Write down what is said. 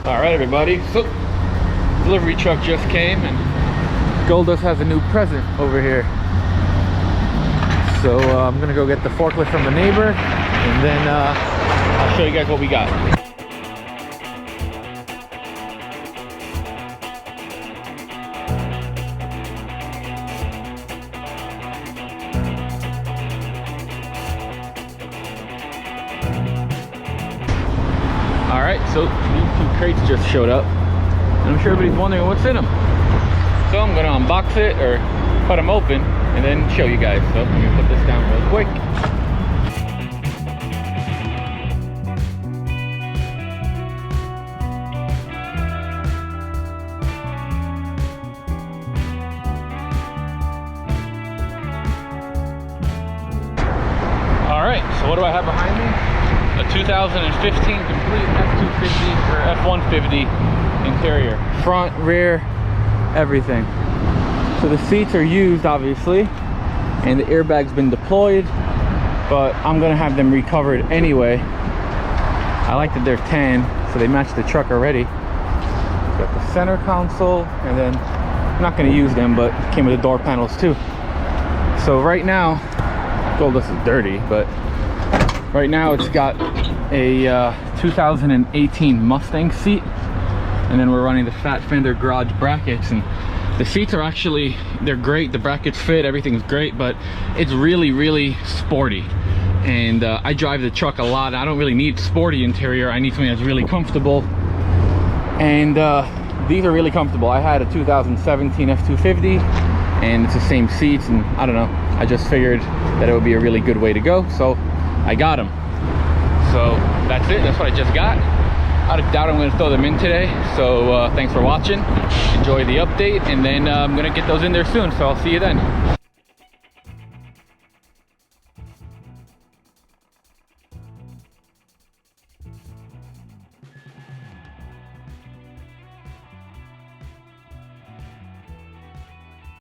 All right, everybody. So, delivery truck just came, and Goldie has a new present over here. So I'm gonna go get the forklift from the neighbor, and then I'll show you guys what we got. All right, so these two crates just showed up, and I'm sure everybody's wondering what's in them. So I'm gonna unbox it or cut them open and then show you guys. So let me put this down real quick. All right, so what do I have behind me? A 2015 complete F250 or F150 interior. Front, rear, everything. So the seats are used, obviously, and the airbag's been deployed, but I'm gonna have them recovered anyway. I like that they're tan, so they match the truck already. Got the center console, and then I'm not gonna use them, but it came with the door panels too. So right now, well, this is dirty, but right now it's got a 2018 Mustang seat, and then we're running the fat fender garage brackets, and the seats are actually, they're great, the brackets fit, everything's great, but it's really sporty. And I drive the truck a lot. I don't really need sporty interior. I need something that's really comfortable, and these are really comfortable. I had a 2017 F250 and it's the same seats, and I don't know, I just figured that it would be a really good way to go, so I got them. So that's it, that's what I just got. I doubt I'm going to throw them in today, so thanks for watching. Enjoy the update, and then I'm going to get those in there soon, so I'll see you then.